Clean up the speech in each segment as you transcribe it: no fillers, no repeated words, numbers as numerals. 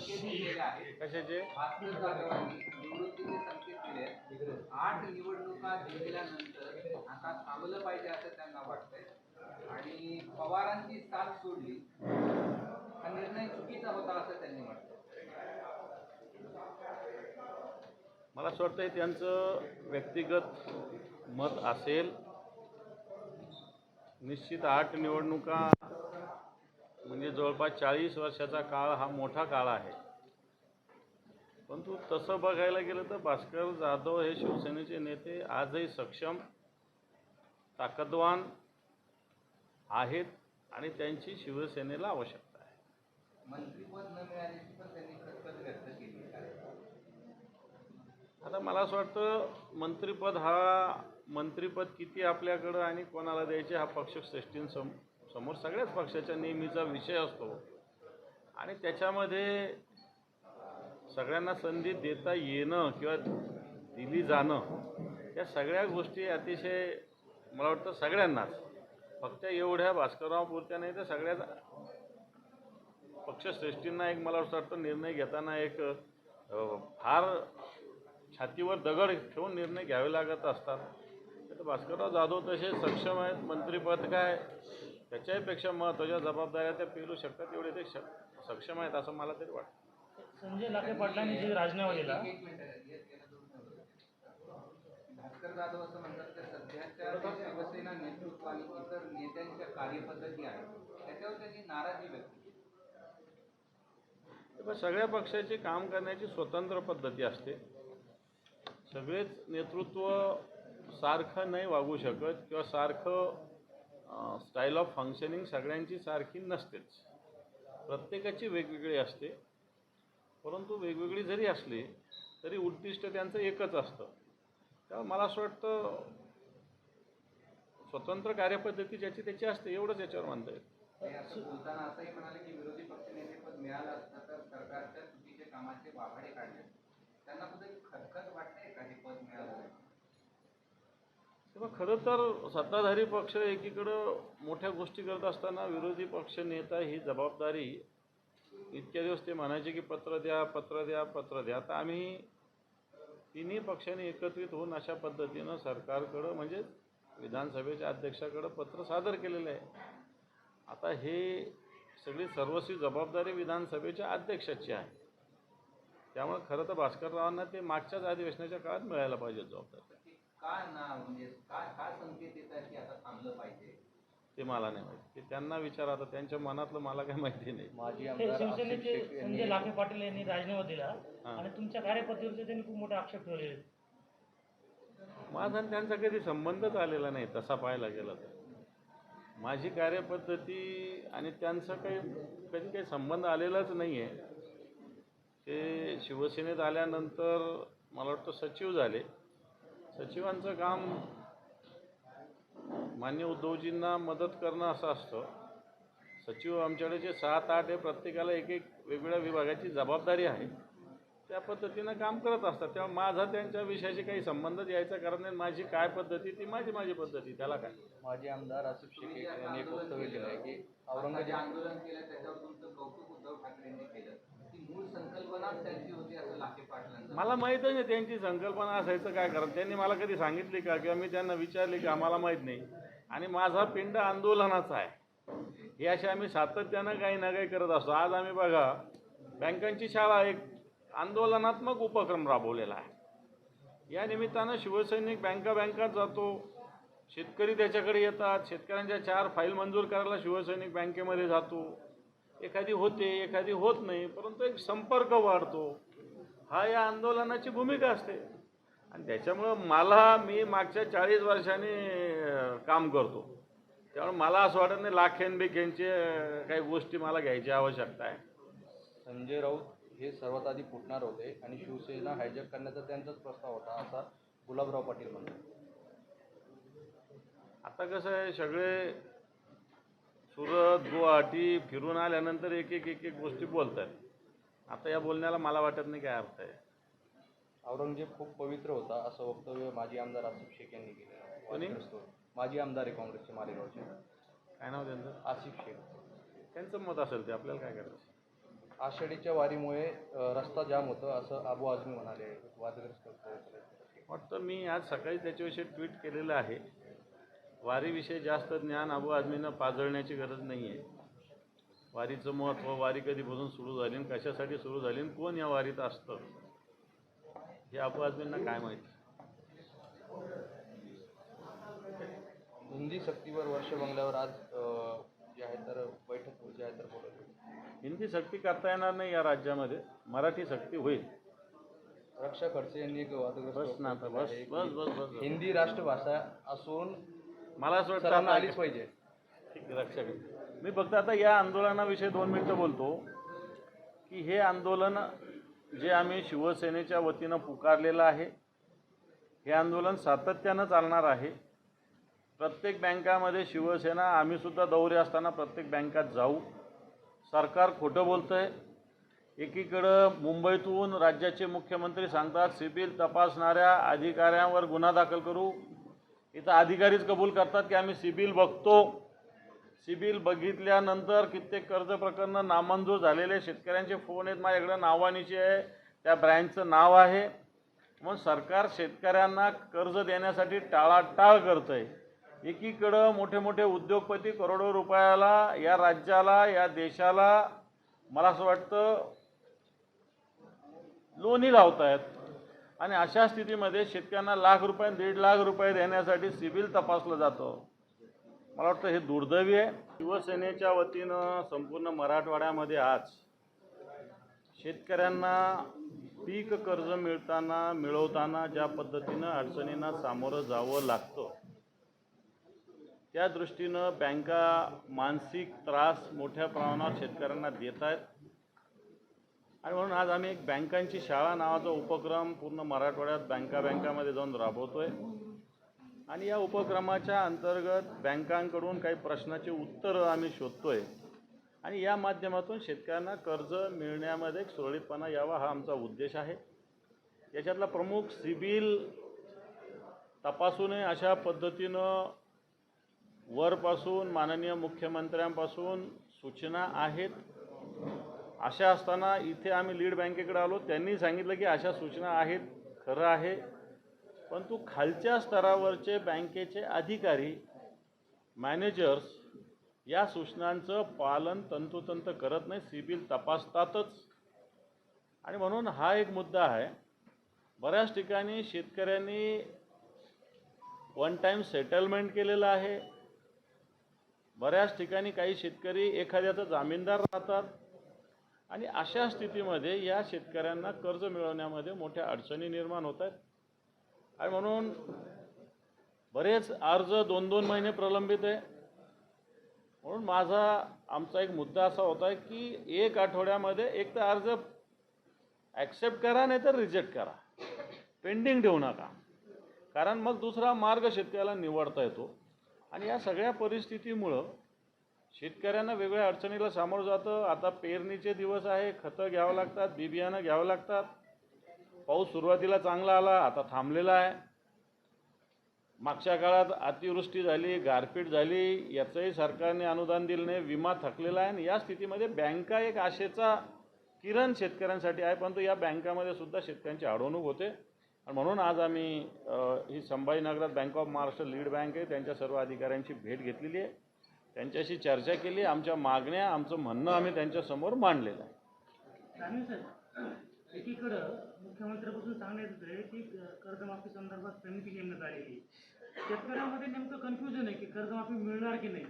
संकेत दिलेले आहेत. कशाचे? भास्कर जाधवांनी निवृत्तीचे संकेत दिले आहेत. 8 निवडणुका जिंकल्यानंतर आता थांबलं पाहिजे असं त्यांना वाटतंय आणि पवारांची साथ सोडली हा निर्णय चुकीचा होता असं त्यांनी म्हटलं. मला असं वाटतं त्यांचं व्यक्तिगत मत असेल. निश्चित 8 निवडणुका म्हणजे जवळपास 40 वर्षाचा काळ हा मोठा काळ आहे. परंतु तसं बघायला गेलं तर भास्कर जाधव हे शिवसेनेचे नेते आजही सक्षम, ताकदवान आहेत आणि त्यांची शिवसेनेला आवश्यकता आहे. मंत्रिपद न मिळाल्याची पण त्यांनी खदखद व्यक्त केली आहे. आता मला असं वाटतं मंत्रिपद किती आपल्याकडं आणि कोणाला द्यायचे हा पक्षश्रेष्ठींसमोर सगळ्याच पक्षाच्या नेहमीचा विषय असतो आणि त्याच्यामध्ये सगळ्यांना संधी देता येणं किंवा दिली जाणं या सगळ्या गोष्टी अतिशय मला वाटतं सगळ्यांनाच, फक्त एवढ्या भास्करराव पुरत्या नाही तर सगळ्याच पक्षश्रेष्ठींना एक मला असं वाटतं निर्णय घेताना एक फार छातीवर दगड ठेवून निर्णय घ्यावे लागत असतात. तर भास्करराव जाधव तसे सक्षम आहेत. मंत्रिपद काय त्याच्यापेक्षा महत्त्वाच्या जबाबदाऱ्या त्या पेलू शकतात एवढे ते सक्षम आहेत असं मला तरी वाटतं. संजय लाखे पाटलांनी जे राजीनामा दिला, भास्कर जाधव असं म्हणतात की सध्याच्या शिवसेना नेतृत्व आणि इतर नेत्यांच्या कार्यपद्धती आहेत त्याच्यावर त्यांनी नाराजी व्यक्त केली. सगळ्या पक्षाची काम करण्याची स्वतंत्र पद्धती असते. सगळेच नेतृत्व सारखं नाही वागू शकत किंवा सारखं स्टाईल ऑफ फंक्शनिंग सगळ्यांची सारखी नसतेच. प्रत्येकाची वेगवेगळी असते. परंतु वेगवेगळी जरी असली तरी उद्दिष्ट त्यांचं एकच असतं. त्यामुळे मला असं वाटतं स्वतंत्र कार्यपद्धती ज्याची त्याची असते एवढंच याच्यावर म्हणता येईल. बोलताना असंही म्हणाले की विरोधी पक्षनेतेपद मिळालं असतं तर सरकारच्या चुकीचे कामाचे वाभाडे काढले. त्यांना कुठे खदखद वाटते का हे पद मिळालं? तेव्हा खरं तर सत्ताधारी पक्ष एकीकडं मोठ्या गोष्टी करत असताना विरोधी पक्ष नेता ही जबाबदारी इतक्या दिवस ते म्हणायचे की पत्र द्या पत्र द्या पत्र द्या. आता आम्ही तिन्ही पक्षांनी एकत्रित होऊन अशा पद्धतीनं सरकारकडं म्हणजे विधानसभेच्या अध्यक्षाकडं पत्र सादर केलेलं आहे. आता हे सगळी सर्वस्वी जबाबदारी विधानसभेच्या अध्यक्षाची आहे. त्यामुळे खरं तर भास्कररावांना ते मागच्याच अधिवेशनाच्या काळात मिळायला पाहिजे जबाबदारी. काय ना म्हणजे काय संकेत येतात की आता थांबलं पाहिजे ते मला नाही माहिती. ते त्यांना विचारा. आता त्यांच्या मनातलं मला काही माहिती नाही. शिवसेनेचे संजय लाखे पाटील यांनी राजीनामा दिला आणि तुमच्या कार्यपद्धतीवर त्यांनी खूप मोठा आक्षेप ठेवलेला. माझा आणि त्यांचा कधी संबंधच आलेला नाही तसा पाहायला गेला तर. माझी कार्यपद्धती आणि त्यांचा कधी काही संबंध आलेलाच नाही आहे. ते शिवसेनेत आल्यानंतर मला वाटतं सचिव झाले. सचिवांचं काम मान्य उद्धवजींना मदत करणं असं असतं. सचिव आमच्याकडे जे 7-8 आहे प्रत्येकाला एक वेगवेगळ्या विभागाची जबाबदारी आहे. त्या पद्धतीनं काम करत असतात. तेव्हा माझा त्यांच्या विषयाशी काही संबंधच यायचा कारण नाही. माझी काय पद्धती ती माझी पद्धती, त्याला काय. माजी आमदार आसिफ शेख यांनी एक वक्तव्य केलं आहे की औरंगजेब आंदोलन केलं त्याच्यावर तुमचं कौतुक उद्धव ठाकरेंनी केलं. ती मूळ संकल्पनाच त्यांची होती असं लाखे पाटलांचं. मला माहीतच नाही त्यांची संकल्पना असायचं काय कारण. त्यांनी मला कधी सांगितली का किंवा मी त्यांना विचारले की आम्हाला माहीत नाही. आणि माझा पिंड आंदोलनाचा आहे. हे असे आम्ही सातत्यानं काही ना काही करत असतो. आज आम्ही बघा बँकांची शाळा एक आंदोलनात्मक उपक्रम राबवलेला आहे. या निमित्तानं शिवसैनिक बँकात जातो. शेतकरी त्याच्याकडे येतात. शेतकऱ्यांच्या 4 फाईल मंजूर करायला शिवसैनिक बँकेमध्ये जातो. एखादी होते एखादी होत नाही परंतु एक संपर्क वाढतो. हा या आंदोलनाची भूमिका असते. आणि त्याच्यामुळं मी मागच्या 40 वर्षांनी काम करतो. त्यामुळे मला असं वाटत नाही लाखेंबिखेंचे काही गोष्टी मला घ्यायची आवश्यकता आहे. संजय राऊत हे सर्वात आधी फुटणार होते आणि शिवसेना हायजॅक करण्याचा त्यांचाच प्रस्ताव होता असा गुलाबराव पाटील म्हणतात. आता कसं आहे सगळे सुरत गुवाहाटी फिरून आल्यानंतर एक गोष्टी बोलतात. आता या बोलण्याला मला वाटत नाही काय अर्थ आहे. औरंगजेब खूप पवित्र होता असं वक्तव्य माजी आमदार आसिफ शेख यांनी केलं. कोणी? माजी आमदार आहे काँग्रेसचे मालेगावचे. काय नाव त्यांचं? आसिफ शेख. त्यांचं मत असेल ते आपल्याला काय करायचं. आषाढीच्या वारीमुळे रस्ता जाम होतो असं अबू आझमी म्हणाले. वादग्रस्त वाटतं मी आज सकाळी त्याच्याविषयी ट्विट केलेलं आहे. वारीविषयी जास्त ज्ञान अबू आझमीनं पाजळण्याची गरज नाही आहे. वारीचं महत्त्व, वारी कधीपासून सुरू झाली आणि कशासाठी सुरू झाली आणि कोण या वारीत असतं हे अबू आझमींना काय माहिती. हिंदी सक्तीवर वर्ष बंगल्यावर आज जे आहे तर बैठक जे आहे तर बोलवली. हिंदी सक्ती करता येणार नाही या राज्यामध्ये, मराठी सक्ती होईल. रक्षा खडसे यांनी एक वादग्रस्त बस ना आता, बस आहे की बस बस बस हिंदी राष्ट्रभाषा असून मला असं वाटतं सर्वांना आता- आलीच पाहिजे. ठीक आहे, लक्षात घ्या. मी फक्त आता या आंदोलनाविषयी 2 मिनिटं बोलतो की हे आंदोलन जे आम्ही शिवसेनेच्या वतीनं पुकारलेलं आहे, हे आंदोलन सातत्यानं चालणार आहे. प्रत्येक बँकामध्ये शिवसेना, आम्हीसुद्धा दौरे असताना प्रत्येक बँकात जाऊ. सरकार खोटं बोलतं आहे. एकीकडं मुंबईतून राज्याचे मुख्यमंत्री सांगतात सिबिल तपासणाऱ्या अधिकाऱ्यांवर गुन्हा दाखल करू. इथं अधिकारीच कबूल करतात की आम्ही सिबिल बघतो. सिबिल बघितल्यानंतर कित्येक कर्ज प्रकरणं नामंजूर झालेले शेतकऱ्यांचे फोन आहेत माझ्याकडे, नावानिशी आहे, त्या ब्रँचचं नाव आहे. मग सरकार शेतकऱ्यांना कर्ज देण्यासाठी टाळाटाळ करतं आहे. एकीकडं मोठे मोठे उद्योगपती करोडो रुपयाला या राज्याला, या देशाला मला असं वाटतं लोणी लावत आहेत आणि अशा स्थितीमध्ये शेतकऱ्यांना लाख रुपये, 1.5 लाख रुपये देण्यासाठी सिबिल तपासलं जातं. मला वाटतं हे दुर्दैवी आहे. शिवसेनेच्या वतीनं संपूर्ण मराठवाड्यामध्ये आज शेतकऱ्यांना पीक कर्ज मिळवताना ज्या पद्धतीनं अडचणींना सामोरं जावं लागतं, त्या दृष्टीनं बँका मानसिक त्रास मोठ्या प्रमाणावर शेतकऱ्यांना देत आहेत. आणि म्हणून आज आम्ही एक बँकांची शाळा नावाचा उपक्रम पूर्ण मराठवाड्यात बँकामध्ये जाऊन राबवतोय. आणि या उपक्रमाच्या अंतर्गत बँकांकडून काही प्रश्नाची उत्तरं आम्ही शोधतोय आणि या माध्यमातून शेतकऱ्यांना कर्ज मिळण्यामध्ये एक सुरळीतपणा यावा हा आमचा उद्देश आहे. याच्यातला प्रमुख सिबिल तपासू नये अशा पद्धतीनं वरपासून माननीय मुख्यमंत्र्यांपासून सूचना आहेत. अशा असताना इथे आम्ही लीड बँकेकडे आलो, त्यांनी सांगितलं की अशा सूचना आहेत, खरं आहे, परंतु खालच्या स्तरावरचे बँकेचे अधिकारी, मॅनेजर्स या सूचनांचं पालन तंतोतंत करत नाही, सिबिल तपासतातच. आणि म्हणून हा एक मुद्दा आहे. बऱ्याच ठिकाणी शेतकऱ्यांनी वन टाईम सेटलमेंट केलेलं आहे. बऱ्याच ठिकाणी काही शेतकरी एखाद्याचा जामीनदार राहतात आणि अशा स्थितीमध्ये या शेतकऱ्यांना कर्ज मिळवण्यामध्ये मोठ्या अडचणी निर्माण होत आहेत. आणि म्हणून बरेच अर्ज 2-2 महिने प्रलंबित आहे. म्हणून आमचा एक मुद्दा असा होता की 1 आठवड्यामध्ये एक तर अर्ज ॲक्सेप्ट करा नाही तर रिजेक्ट करा, पेंडिंग ठेवू नका. कारण मग दुसरा मार्ग शेतकऱ्याला निवडता येतो. आणि या सगळ्या परिस्थितीमुळं शेतकऱ्यांना वेगवेगळ्या अडचणीला सामोरं जातं. आता पेरणीचे दिवस आहे, खतं घ्यावं लागतात, बी बियाणं घ्यावं लागतात. पाऊस सुरुवातीला चांगला आला, आता थांबलेला आहे. मागच्या काळात अतिवृष्टी झाली, गारपीट झाली, याचंही सरकारने अनुदान दिलं नाही, विमा थकलेला आहे. आणि या स्थितीमध्ये बँका एक आशेचा किरण शेतकऱ्यांसाठी आहे, परंतु या बँकामध्ये सुद्धा शेतकऱ्यांची अडवणूक होते. आणि म्हणून आज आम्ही ही संभाजीनगरात bank of Maharashtra lead bank आहे, त्यांच्या सर्व अधिकाऱ्यांची भेट घेतलेली आहे, त्यांच्याशी चर्चा केली. आमच्या मागण्या, आमचं म्हणणं आम्ही त्यांच्यासमोर मांडलेलं आहे. रामीन सर, एकीकडं मुख्यमंत्र्यांपासून सांगण्यात येतं की कर्जमाफी संदर्भात समिती नेमण्यात आलेली. शेतकऱ्यांमध्ये नेमकं कन्फ्युजन आहे की कर्जमाफी मिळणार की नाही.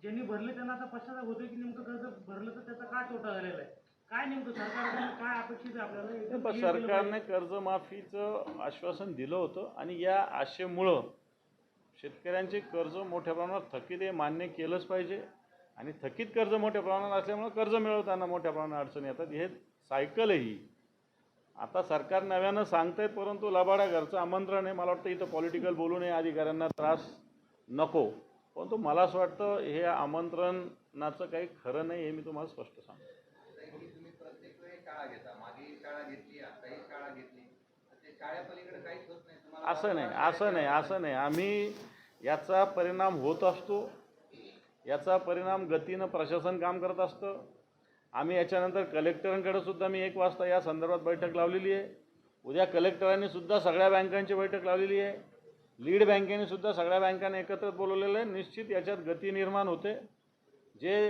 ज्यांनी भरले त्यांना आता पश्चाताप होतोय की नेमकं कर्ज भरलं तर त्याचा काय तोटा झालेला आहे, काय नेमकं सरकारकडून काय अपेक्षित आहे आपल्याला? पण सरकारने कर्जमाफीचं आश्वासन दिलं होतं आणि या आशेमुळं शेतकऱ्यांचे कर्ज मोठ्या प्रमाणात थकीत आहे, मान्य केलंच पाहिजे. आणि थकीत कर्ज मोठ्या प्रमाणात असल्यामुळं कर्ज मिळवताना मोठ्या प्रमाणात अडचणी येतात. हे सायकल आहे ही. आता सरकार नव्यानं सांगतायत, परंतु लबाडा घरचं आमंत्रण आहे. मला वाटतं इथं पॉलिटिकल बोलू नये, अधिकाऱ्यांना त्रास नको. परंतु मला असं वाटतं हे आमंत्रणाचं काही खरं नाही, हे मी तुम्हाला स्पष्ट सांगतो. तुम्ही प्रत्येक वेळी शाळा घेता, मागे शाळा घेतली, आताही शाळा घेतली, ते शाळेपलीकडे काहीच होत नाही. तुम्हाला असं नाही. आम्ही याचा परिणाम होत असतो, याचा परिणाम गतीनं प्रशासन काम करत असतं. आम्ही याच्यानंतर कलेक्टरांकडे सुद्धा मी 1 वाजता या संदर्भात बैठक लावलेली आहे. उद्या कलेक्टरांनी सुद्धा सगळ्या बँकांची बैठक लावलेली आहे. लीड बँकेने सुद्धा सगळ्या बँकांना एकत्र बोलवलेलं आहे. निश्चित याच्यात गती निर्माण होते. जे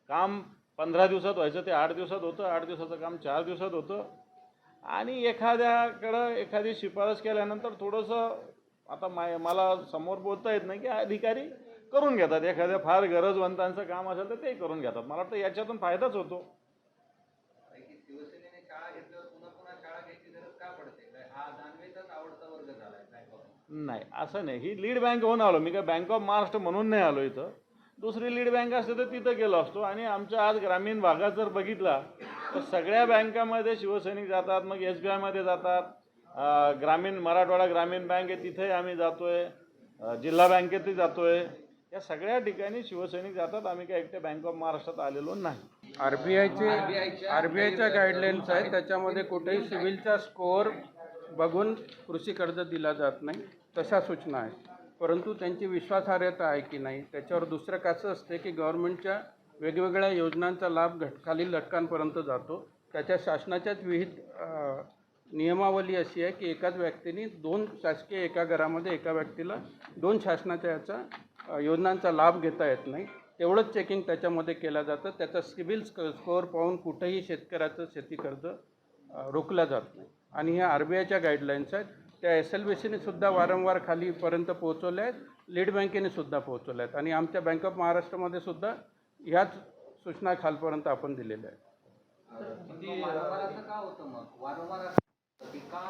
काम 15 दिवसात व्हायचं ते 8 दिवसात होतं, 8 दिवसाचं काम 4 दिवसात होतं. आणि एखाद्याकडं एखादी शिफारस केल्यानंतर थोडंसं आता मला समोर बोलता येत नाही की अधिकारी करून घेतात. एखाद्या फार गरजवंतांचं काम असेल तर ते करून घेतात. मला वाटतं याच्यातून फायदाच होतो. की शिवसेनेने शाळा घेतल्यावर पुन्हा पुन्हा शाळा घ्यायची गरज का पडते? काय हा दानवेचाच आवडता वर्ग झालाय बँक ऑफ? नाही, असं नाही. ही लीड बँक होऊन आलो मी, काय बँक ऑफ महाराष्ट्र म्हणून नाही आलो इथं. दुसरी लीड बँक असते तर तिथं गेलो असतो. आणि आमच्या आज ग्रामीण भागात जर बघितला तर सगळ्या बँकामध्ये शिवसैनिक जातात. मग SBI मध्ये जातात, ग्रामीण मराठवाडा ग्रामीण बँक आहे तिथेही आम्ही जातोय, जिल्हा बँकेतही जातोय. या सगळ्या ठिकाणी शिवसैनिक जातात. आम्ही काय एकटे बँक ऑफ महाराष्ट्रात आलेलो नाही. आरबीआयच्या गाईडलाईन्स आहेत, त्याच्यामध्ये कुठेही सिव्हिलचा स्कोअर बघून कृषी कर्ज दिला जात नाही, तशा सूचना आहेत. परंतु त्यांची विश्वासार्हता आहे की नाही, त्याच्यावर दुसरं कसं असते की गव्हर्नमेंटच्या वेगवेगळ्या योजनांचा लाभ खालील घटकांपर्यंत जातो. त्याच्या शासनाच्याच विहित नियमावली अशी आहे की एकाच व्यक्तीने 2 शासकीय एका घरामध्ये एका व्यक्तीला 2 शासनाच्या याचा योजनांचा लाभ घेता येत नाही. तेवढंच चेकिंग त्याच्यामध्ये केलं जातं. त्याचा सिबिल स्कोअर पाहून कुठेही शेतकऱ्याचं शेती कर्ज रोखलं जात नाही. आणि ह्या RBIच्या गाईडलाईन्स आहेत, त्या SLBCने सुद्धा वारंवार खालीपर्यंत पोहोचवल्या आहेत, लीड बँकेने सुद्धा पोहोचवल्या आहेत. आणि आमच्या बँक ऑफ महाराष्ट्रामध्ये सुद्धा ह्याच सूचना खालपर्यंत आपण दिलेल्या आहेत. वारंवार असं का होतं मग? वारंवार की का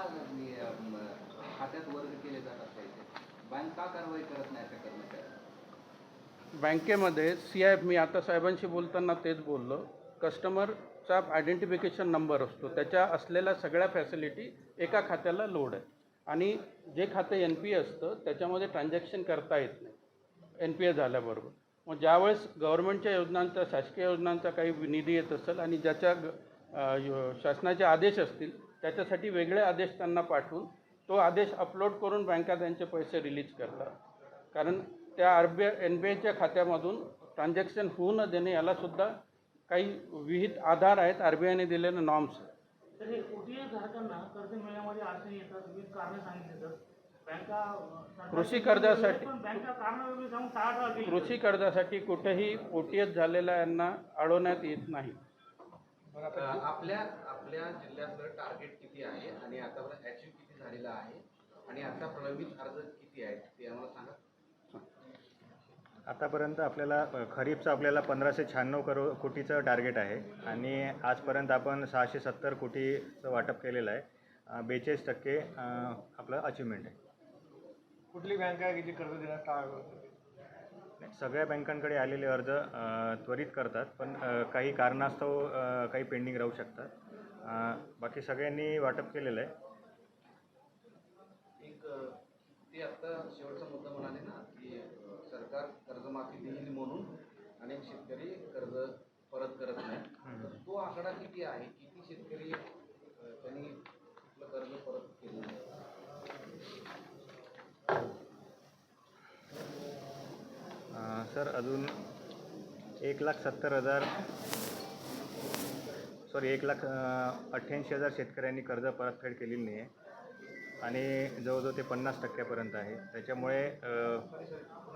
खात्यात वर्ग केले जातात पैसे? बँक का कारवाई करत नाही त्या कर्मचाऱ्यांना? बँकेमध्ये CIF, मी आता साहेबांशी बोलताना तेच बोललो, कस्टमरचा आयडेंटिफिकेशन नंबर असतो, त्याच्या असलेल्या सगळ्या फॅसिलिटी एका खात्याला लोड आहे. आणि जे खाते NPA असतं त्याच्यामध्ये ट्रान्झॅक्शन करता येत नाही NPA झाल्याबरोबर. मग ज्यावेळेस गव्हर्नमेंटच्या योजनांचा, शासकीय योजनांचा काही निधी येत असेल आणि ज्याच्या शासनाचे आदेश असतील त्याच्यासाठी वेगळे आदेश त्यांना पाठवून तो आदेश अपलोड करून बँका त्यांचे पैसे रिलीज करतात. कारण त्या NPAच्या खात्यामधून ट्रान्झॅक्शन होऊ न देणे यालासुद्धा काही विहित आधार आहेत, RBIने दिलेले नॉर्म्स. तर हे OTS धारकांना कर्ज मिळण्यामध्ये अडचणी येतात, विविध कारणं सांगितली तर बँका कृषी कर्जासाठी बँका कारणं वेगळी सांगून टाळाटाळ केली. कृषी कर्जासाठी कुठेही OTS झालेल्या यांना अडवण्यात येत नाही. आपल्या जिल्ह्यातलं टार्गेट किती आहे आणि आतापर्यंत अचीव किती झालेलं आहे आणि आता प्रलंबित अर्ज किती आहेत ते आम्हाला सांगा. आतापर्यंत आपल्याला खरीपचं आपल्याला 1596 कोटीचं टार्गेट आहे आणि आजपर्यंत आपण 670 कोटीचं वाटप केलेलं आहे. 42% आपलं अचिव्हमेंट आहे. कुठली बँक आहे की जी कर्ज देण्यास टाळाटाळ? सगळ्या बँकांकडे आलेले अर्ज त्वरित करतात, पण काही कारणास्तव काही पेंडिंग राहू शकतात. बाकी सगळ्यांनी वाटप केलेलं आहे. ते आता शेवटचा मुद्दा म्हणाले ना की सरकार कर्जमाफी देईल म्हणून अनेक शेतकरी कर्ज परत करत नाही. तर तो आकडा किती आहे? किती शेतकरी त्यांनी आपलं कर्ज परत केलं नाही? सर अजून 1,70,000 1,88,000 शेतकऱ्यांनी कर्ज परतफेड केलेली नाही आहे आणि जवळजवळ ते 50% पर्यंत आहे. त्याच्यामुळे